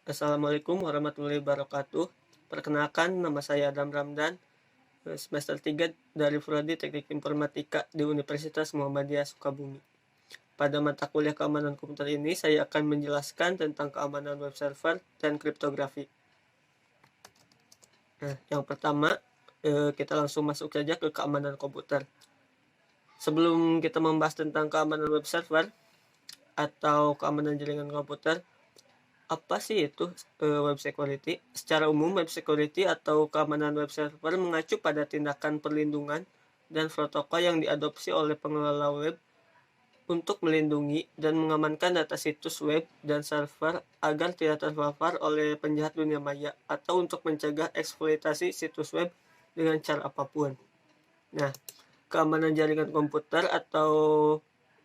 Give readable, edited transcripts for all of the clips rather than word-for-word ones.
Assalamualaikum warahmatullahi wabarakatuh. Perkenalkan, nama saya Adam Ramdan, semester 3 dari Prodi Teknik Informatika di Universitas Muhammadiyah Sukabumi. Pada mata kuliah keamanan komputer ini, saya akan menjelaskan tentang keamanan web server dan kriptografi. Nah, yang pertama, kita langsung masuk saja ke keamanan komputer. Sebelum kita membahas tentang keamanan web server atau keamanan jaringan komputer, apa sih itu web security? Secara umum, web security atau keamanan web server mengacu pada tindakan perlindungan dan protokol yang diadopsi oleh pengelola web untuk melindungi dan mengamankan data situs web dan server agar tidak terpapar oleh penjahat dunia maya atau untuk mencegah eksploitasi situs web dengan cara apapun. Nah, keamanan jaringan komputer atau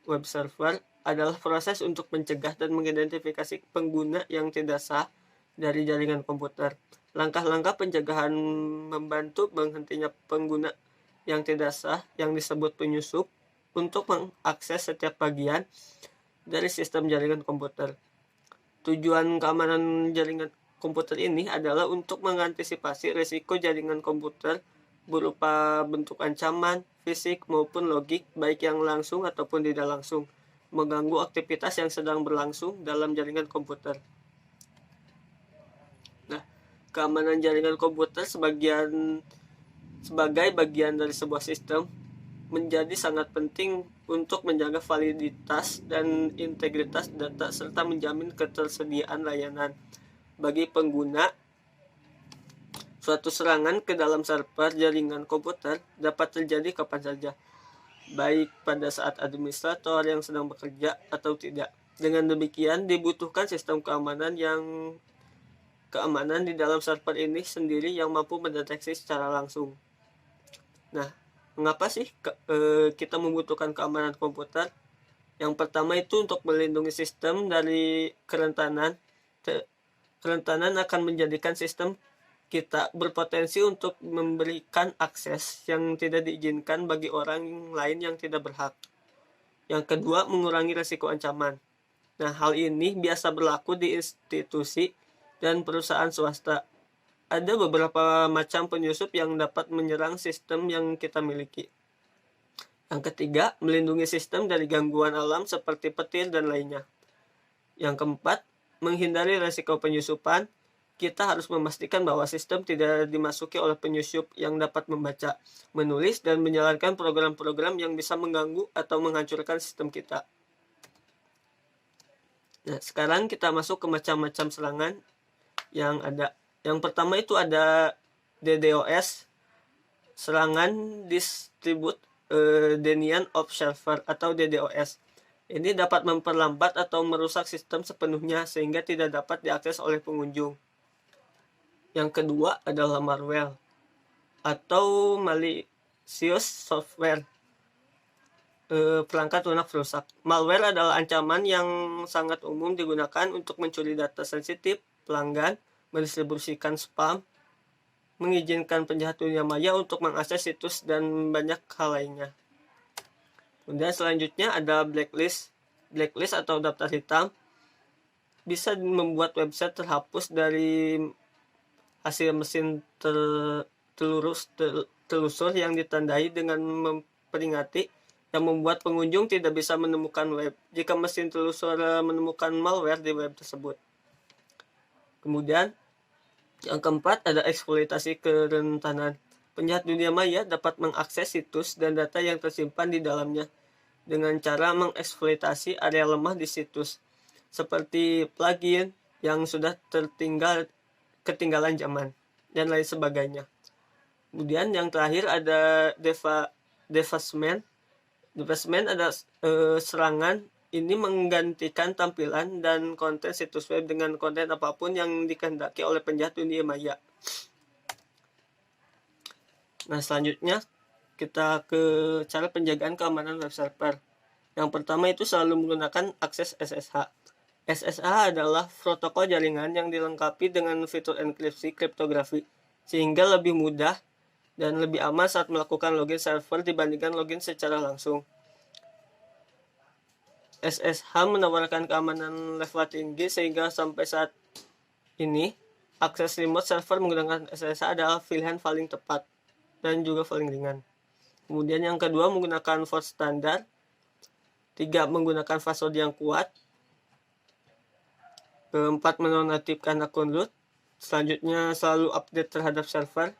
web server adalah proses untuk mencegah dan mengidentifikasi pengguna yang tidak sah dari jaringan komputer. Langkah-langkah pencegahan membantu menghentinya pengguna yang tidak sah yang disebut penyusup untuk mengakses setiap bagian dari sistem jaringan komputer. Tujuan keamanan jaringan komputer ini adalah untuk mengantisipasi risiko jaringan komputer berupa bentuk ancaman, fisik maupun logik, baik yang langsung ataupun tidak langsung, mengganggu aktivitas yang sedang berlangsung dalam jaringan komputer. Nah, keamanan jaringan komputer sebagai bagian dari sebuah sistem menjadi sangat penting untuk menjaga validitas dan integritas data serta menjamin ketersediaan layanan bagi pengguna. Suatu serangan ke dalam server jaringan komputer dapat terjadi kapan saja, baik pada saat administrator yang sedang bekerja atau tidak. Dengan demikian, dibutuhkan sistem keamanan di dalam server ini sendiri yang mampu mendeteksi secara langsung. Nah, mengapa sih kita membutuhkan keamanan komputer? Yang pertama itu untuk melindungi sistem dari kerentanan. Kerentanan akan menjadikan sistem kita berpotensi untuk memberikan akses yang tidak diizinkan bagi orang lain yang tidak berhak. Yang kedua, mengurangi risiko ancaman. Nah, hal ini biasa berlaku di institusi dan perusahaan swasta. Ada beberapa macam penyusup yang dapat menyerang sistem yang kita miliki. Yang ketiga, melindungi sistem dari gangguan alam seperti petir dan lainnya. Yang keempat, menghindari risiko penyusupan. Kita harus memastikan bahwa sistem tidak dimasuki oleh penyusup yang dapat membaca, menulis, dan menjalankan program-program yang bisa mengganggu atau menghancurkan sistem kita. Nah, sekarang kita masuk ke macam-macam serangan yang ada. Yang pertama itu ada DDoS, serangan Distributed Denial of Server atau DDoS. Ini dapat memperlambat atau merusak sistem sepenuhnya sehingga tidak dapat diakses oleh pengunjung. Yang kedua adalah malware atau malicious software, perangkat lunak rusak. Malware adalah ancaman yang sangat umum digunakan untuk mencuri data sensitif pelanggan, mendistribusikan spam, mengizinkan penjahat dunia maya untuk mengakses situs, dan banyak hal lainnya. Kemudian selanjutnya ada blacklist. Blacklist atau daftar hitam bisa membuat website terhapus dari hasil mesin telusur yang ditandai dengan memperingati, yang membuat pengunjung tidak bisa menemukan web jika mesin telusur menemukan malware di web tersebut. Kemudian yang keempat ada eksploitasi kerentanan. Penjahat dunia maya dapat mengakses situs dan data yang tersimpan di dalamnya dengan cara mengeksploitasi area lemah di situs, seperti plugin yang sudah ketinggalan zaman, dan lain sebagainya. Kemudian yang terakhir ada defacement. Defacement ada serangan. Ini menggantikan tampilan dan konten situs web dengan konten apapun yang dikehendaki oleh penjahat dunia maya. Nah, selanjutnya kita ke cara penjagaan keamanan web server. Yang pertama itu selalu menggunakan akses SSH. SSH adalah protokol jaringan yang dilengkapi dengan fitur enkripsi kriptografi, sehingga lebih mudah dan lebih aman saat melakukan login server dibandingkan login secara langsung. SSH menawarkan keamanan level tinggi sehingga sampai saat ini, akses remote server menggunakan SSH adalah pilihan paling tepat dan juga paling ringan. Kemudian yang kedua menggunakan port standar. 3. Menggunakan password yang kuat. Keempat, menonaktifkan akun root. Selanjutnya selalu update terhadap server.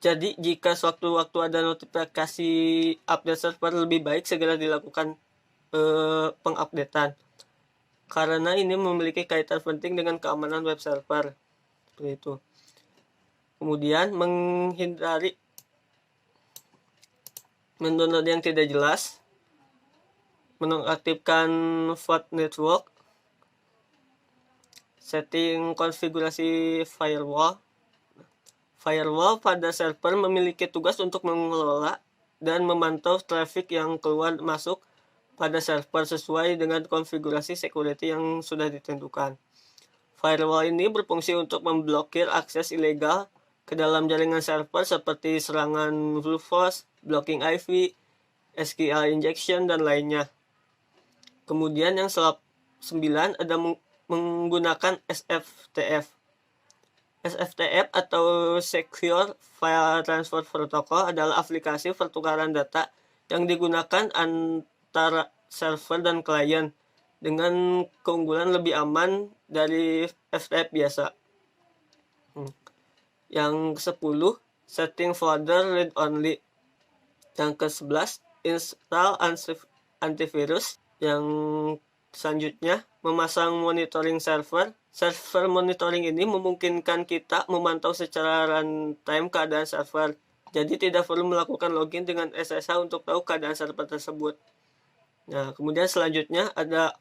Jadi jika sewaktu-waktu ada notifikasi update server, lebih baik segera dilakukan pengupdatean, karena ini memiliki kaitan penting dengan keamanan web server. Seperti itu. Kemudian menghindari mendownload yang tidak jelas, menonaktifkan VoIP network, setting konfigurasi firewall. Firewall pada server memiliki tugas untuk mengelola dan memantau traffic yang keluar masuk pada server sesuai dengan konfigurasi security yang sudah ditentukan. Firewall ini berfungsi untuk memblokir akses ilegal ke dalam jaringan server seperti serangan brute force, blocking IP, SQL injection, dan lainnya. Kemudian yang 9 ada menggunakan SFTF. SFTF atau Secure File Transfer Protocol adalah aplikasi pertukaran data yang digunakan antara server dan klien dengan keunggulan lebih aman dari FTP biasa. Yang ke-10, setting folder read only. Yang ke-11, install antivirus. Yang selanjutnya, memasang monitoring server. Server monitoring ini memungkinkan kita memantau secara runtime keadaan server. Jadi tidak perlu melakukan login dengan SSH untuk tahu keadaan server tersebut. Nah, kemudian selanjutnya ada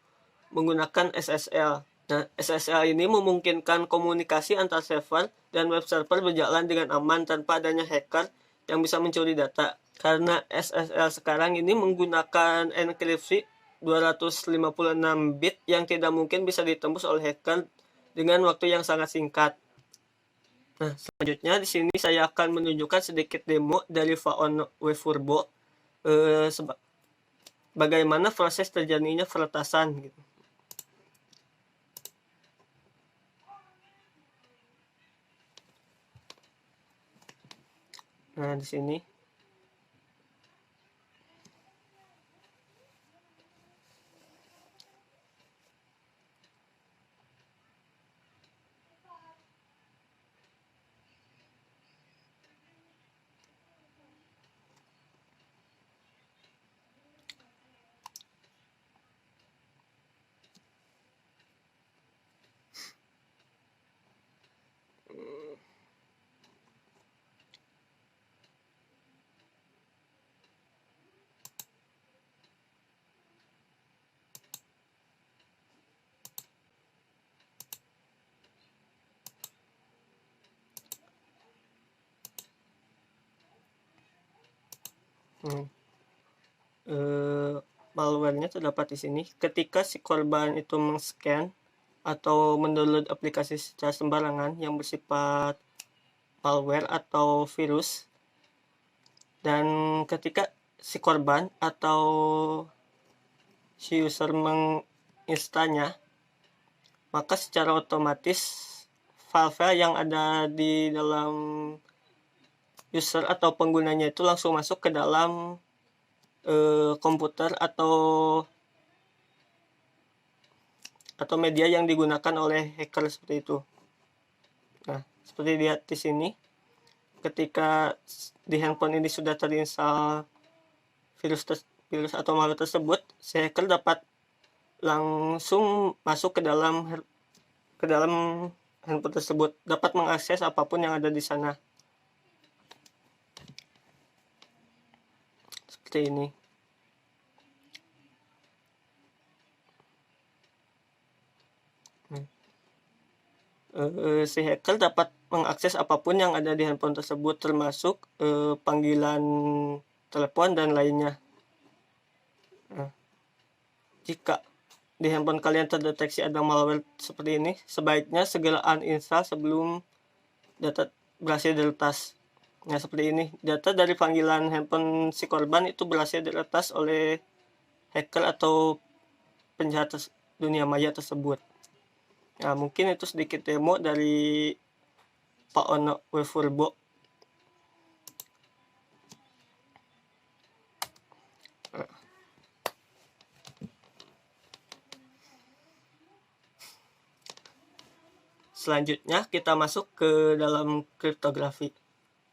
menggunakan SSL. Nah, SSL ini memungkinkan komunikasi antar server dan web server berjalan dengan aman tanpa adanya hacker yang bisa mencuri data. Karena SSL sekarang ini menggunakan enkripsi 256 bit yang tidak mungkin bisa ditembus oleh hacker dengan waktu yang sangat singkat. Nah, selanjutnya di sini saya akan menunjukkan sedikit demo dari Vaon Web Turbo, bagaimana proses terjadinya peretasan gitu. Nah, di sini malware-nya terdapat di sini. Ketika si korban itu meng-scan atau mendownload aplikasi secara sembarangan yang bersifat malware atau virus, dan ketika si korban atau si user menginstalnya, maka secara otomatis file-file yang ada di dalam user atau penggunanya itu langsung masuk ke dalam komputer atau media yang digunakan oleh hacker seperti itu. Nah, seperti lihat di sini, ketika di handphone ini sudah terinstall virus atau malware tersebut, si hacker dapat langsung masuk ke dalam handphone tersebut, dapat mengakses apapun yang ada di sana. Seperti ini. Si hacker dapat mengakses apapun yang ada di handphone tersebut, termasuk panggilan telepon dan lainnya. Nah, jika di handphone kalian terdeteksi ada malware seperti ini, sebaiknya segera uninstall sebelum data berhasil diretas. Nah, seperti ini, data dari panggilan handphone si korban itu berhasil diretas oleh hacker atau penjahat dunia maya tersebut. Nah, mungkin itu sedikit demo dari Pak Ono Wefurbo. Selanjutnya kita masuk ke dalam kriptografi.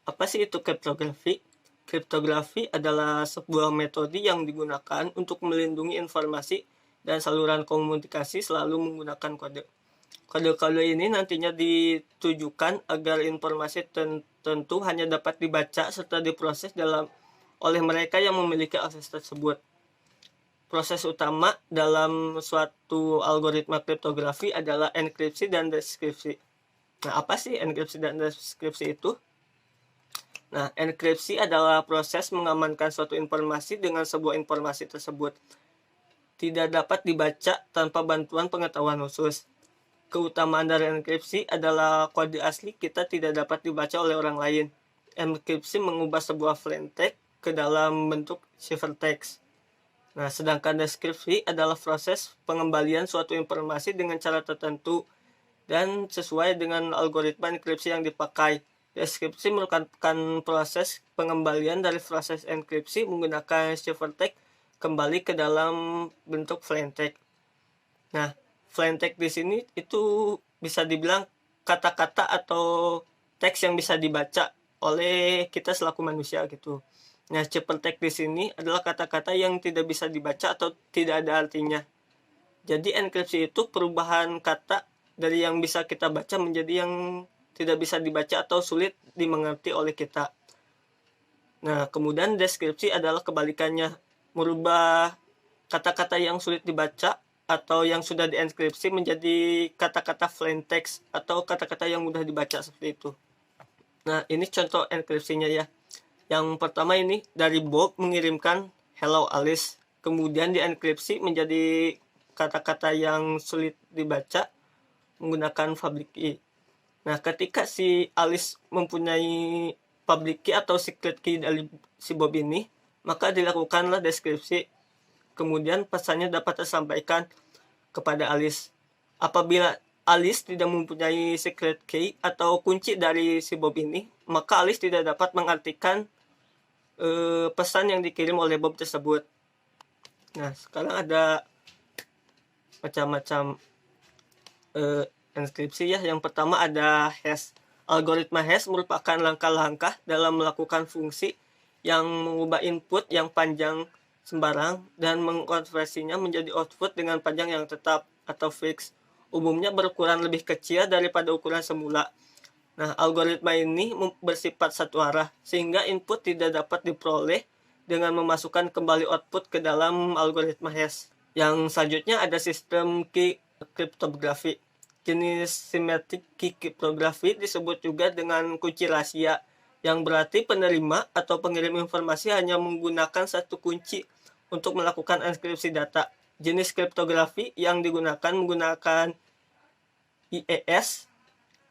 Apa sih itu kriptografi? Kriptografi adalah sebuah metode yang digunakan untuk melindungi informasi dan saluran komunikasi selalu menggunakan kode. Kode-kode ini nantinya ditujukan agar informasi tertentu hanya dapat dibaca serta diproses oleh mereka yang memiliki akses tersebut. Proses utama dalam suatu algoritma kriptografi adalah enkripsi dan deskripsi. Nah, apa sih enkripsi dan deskripsi itu? Nah, enkripsi adalah proses mengamankan suatu informasi dengan sebuah informasi tersebut tidak dapat dibaca tanpa bantuan pengetahuan khusus. Keutamaan dari enkripsi adalah kode asli kita tidak dapat dibaca oleh orang lain. Enkripsi mengubah sebuah plain text ke dalam bentuk ciphertext. Nah, sedangkan deskripsi adalah proses pengembalian suatu informasi dengan cara tertentu dan sesuai dengan algoritma enkripsi yang dipakai. Deskripsi merupakan proses pengembalian dari proses enkripsi menggunakan ciphertext kembali ke dalam bentuk plain text. Nah, plain text di sini itu bisa dibilang kata-kata atau teks yang bisa dibaca oleh kita selaku manusia gitu. Nah, ciphertext di sini adalah kata-kata yang tidak bisa dibaca atau tidak ada artinya. Jadi enkripsi itu perubahan kata dari yang bisa kita baca menjadi yang tidak bisa dibaca atau sulit dimengerti oleh kita. Nah, kemudian deskripsi adalah kebalikannya, merubah kata-kata yang sulit dibaca atau yang sudah dienkripsi menjadi kata-kata plain text atau kata-kata yang mudah dibaca seperti itu. Nah, ini contoh enkripsinya ya. Yang pertama ini dari Bob mengirimkan hello Alice, kemudian dienkripsi menjadi kata-kata yang sulit dibaca menggunakan public key. Nah, ketika si Alice mempunyai public key atau secret key dari si Bob ini, maka dilakukanlah deskripsi. Kemudian pesannya dapat tersampaikan kepada Alice. Apabila Alice tidak mempunyai secret key atau kunci dari si Bob ini, maka Alice tidak dapat mengartikan pesan yang dikirim oleh Bob tersebut. Nah, sekarang ada macam-macam enkripsi ya. Yang pertama ada hash. Algoritma hash merupakan langkah-langkah dalam melakukan fungsi yang mengubah input yang panjang sembarang dan mengkonversinya menjadi output dengan panjang yang tetap atau fix. Umumnya berukuran lebih kecil daripada ukuran semula. Nah, algoritma ini bersifat satu arah, sehingga input tidak dapat diperoleh dengan memasukkan kembali output ke dalam algoritma hash. Yang selanjutnya ada sistem key kriptografi. Jenis symmetric key kriptografi disebut juga dengan kunci rahasia, yang berarti penerima atau pengirim informasi hanya menggunakan satu kunci untuk melakukan enkripsi data. Jenis kriptografi yang digunakan menggunakan IES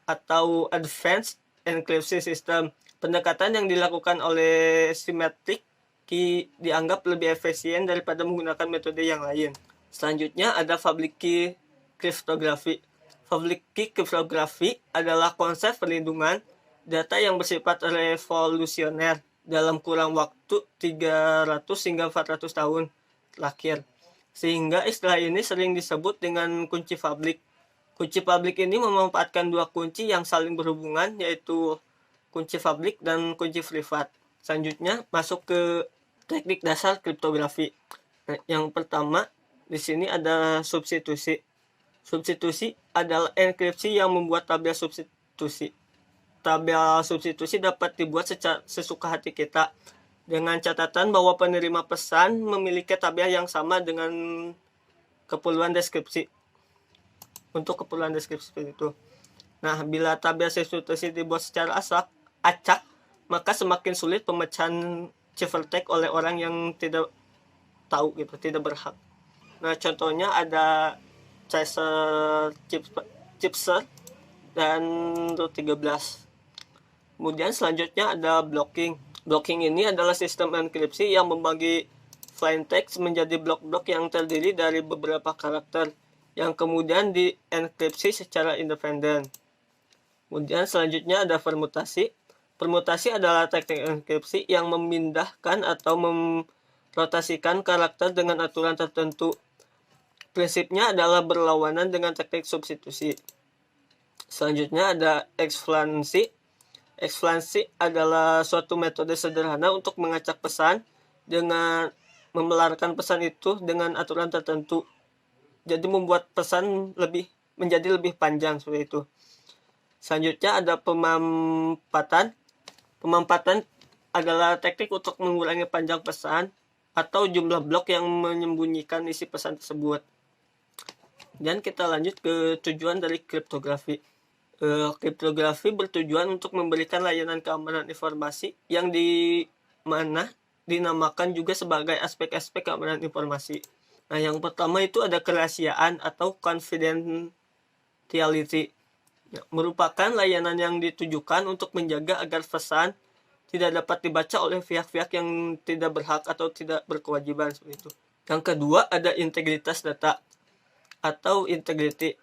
atau Advanced Encryption System. Pendekatan yang dilakukan oleh symmetric key dianggap lebih efisien daripada menggunakan metode yang lain. Selanjutnya ada public key cryptography. Public key cryptography adalah konsep perlindungan data yang bersifat revolusioner dalam kurang waktu 300 hingga 400 tahun terakhir. Sehingga istilah ini sering disebut dengan kunci publik. Kunci publik ini memanfaatkan dua kunci yang saling berhubungan, yaitu kunci publik dan kunci privat. Selanjutnya masuk ke teknik dasar kriptografi. Nah, yang pertama di sini ada substitusi. Substitusi adalah enkripsi yang membuat tabel substitusi. Tabel substitusi dapat dibuat sesuka hati kita dengan catatan bahwa penerima pesan memiliki tabel yang sama dengan keperluan deskripsi. Untuk keperluan deskripsi seperti itu. Nah, bila tabel substitusi dibuat secara acak, maka semakin sulit pemecahan ciphertext oleh orang yang tidak tahu gitu, tidak berhak. Nah, contohnya ada Chaser, Chipser, dan Root 13. Kemudian selanjutnya ada blocking. Blocking ini adalah sistem enkripsi yang membagi plain text menjadi blok-blok yang terdiri dari beberapa karakter yang kemudian dienkripsi secara independen. Kemudian selanjutnya ada permutasi. Permutasi adalah teknik enkripsi yang memindahkan atau merotasikan karakter dengan aturan tertentu. Prinsipnya adalah berlawanan dengan teknik substitusi. Selanjutnya ada eksflansi. Eksflansi adalah suatu metode sederhana untuk mengacak pesan dengan memelarkan pesan itu dengan aturan tertentu. Jadi membuat pesan menjadi lebih panjang seperti itu. Selanjutnya ada pemampatan. Pemampatan adalah teknik untuk mengurangi panjang pesan atau jumlah blok yang menyembunyikan isi pesan tersebut. Dan kita lanjut ke tujuan dari kriptografi. Kriptografi bertujuan untuk memberikan layanan keamanan informasi yang dinamakan juga sebagai aspek-aspek keamanan informasi. Nah, yang pertama itu ada kerahasiaan atau confidentiality. Merupakan layanan yang ditujukan untuk menjaga agar pesan tidak dapat dibaca oleh pihak-pihak yang tidak berhak atau tidak berkewajiban seperti itu. Yang kedua ada integritas data atau integrity.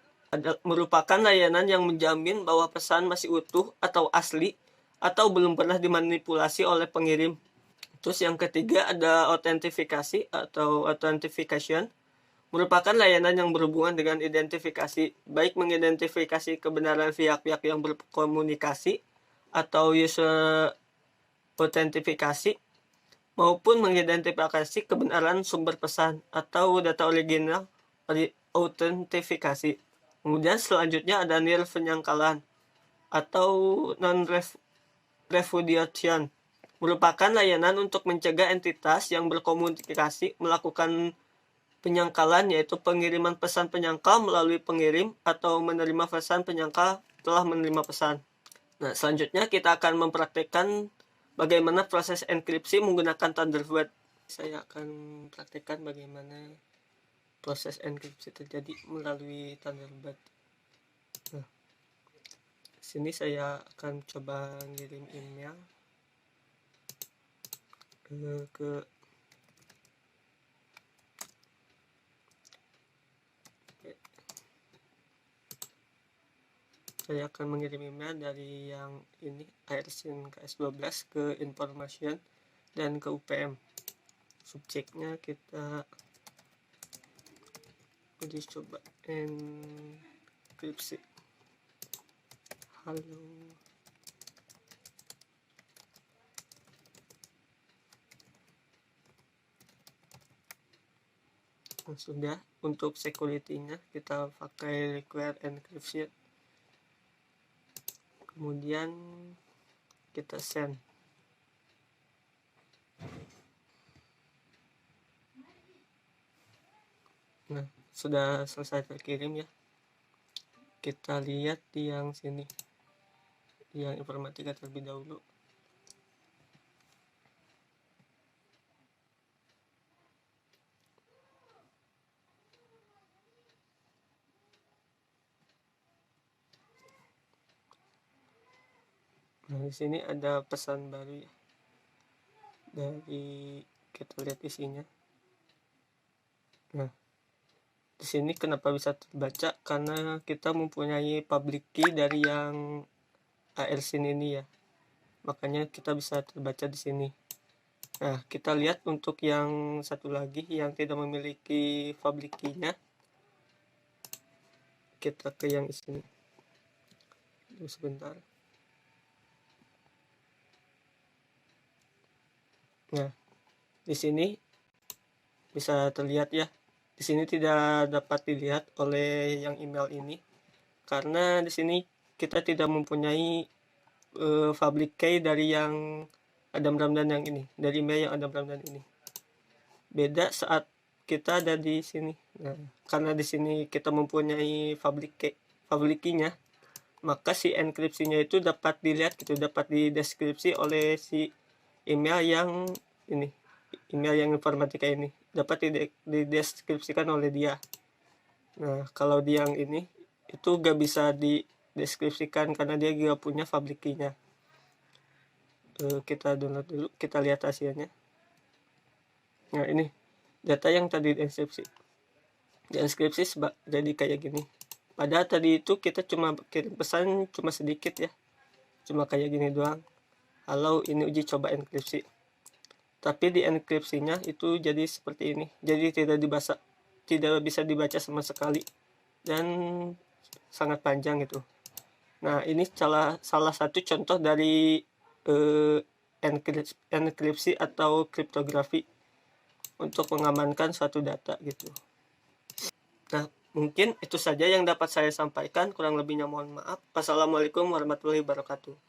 Merupakan layanan yang menjamin bahwa pesan masih utuh atau asli atau belum pernah dimanipulasi oleh pengirim. Terus yang ketiga ada autentifikasi atau authentication. Merupakan layanan yang berhubungan dengan identifikasi, baik mengidentifikasi kebenaran pihak-pihak yang berkomunikasi atau user autentifikasi, maupun mengidentifikasi kebenaran sumber pesan atau data original autentifikasi. Kemudian selanjutnya ada nil penyangkalan atau non-repudiation. Merupakan layanan untuk mencegah entitas yang berkomunikasi melakukan penyangkalan, yaitu pengiriman pesan penyangkal melalui pengirim atau menerima pesan penyangkal telah menerima pesan. Nah, selanjutnya kita akan mempraktikkan bagaimana proses enkripsi menggunakan Thunderbird. Saya akan praktikkan bagaimana proses enkripsi terjadi melalui Thunderbird. Nah, sini saya akan coba ngirim email ke saya akan mengirim email dari yang ini AirSyn KS12 ke Information dan ke UPM. Subjeknya kita uji coba enkripsi. Halo. Nah, sudah. Untuk security-nya kita pakai require encryption. Kemudian kita send. Nah, sudah selesai terkirim ya. Kita lihat di yang sini, di yang informatika terlebih dahulu. Nah, di sini ada pesan baru ya. Dari kita lihat isinya. Nah, di sini kenapa bisa terbaca? Karena kita mempunyai public key dari yang AirSyn ini ya. Makanya kita bisa terbaca di sini. Nah, kita lihat untuk yang satu lagi yang tidak memiliki public key-nya. Kita ke yang sini. Tunggu sebentar. Nah, di sini bisa terlihat ya. Di sini tidak dapat dilihat oleh yang email ini karena di sini kita tidak mempunyai public key dari yang Adam Ramdan yang ini, dari email yang Adam Ramdan ini. Beda saat kita ada di sini. Nah, karena di sini kita mempunyai public key-nya, maka si enkripsinya itu dapat dilihat gitu, dapat dideskripsi oleh si email yang ini, email yang informatika ini dapat dideskripsikan oleh dia. Nah, kalau di yang ini itu gak bisa dideskripsikan karena dia gak punya public key-nya. Kita download dulu, kita lihat hasilnya. Nah, ini data yang tadi dienkripsi. di enkripsi jadi kayak gini. Padahal tadi itu kita cuma kirim pesan cuma sedikit ya, cuma kayak gini doang. Halo, ini uji coba enkripsi. Tapi di enkripsinya itu jadi seperti ini, jadi tidak bisa dibaca sama sekali dan sangat panjang gitu. Nah, ini salah satu contoh dari enkripsi atau kriptografi untuk mengamankan suatu data gitu. Nah, mungkin itu saja yang dapat saya sampaikan. Kurang lebihnya mohon maaf. Wassalamualaikum warahmatullahi wabarakatuh.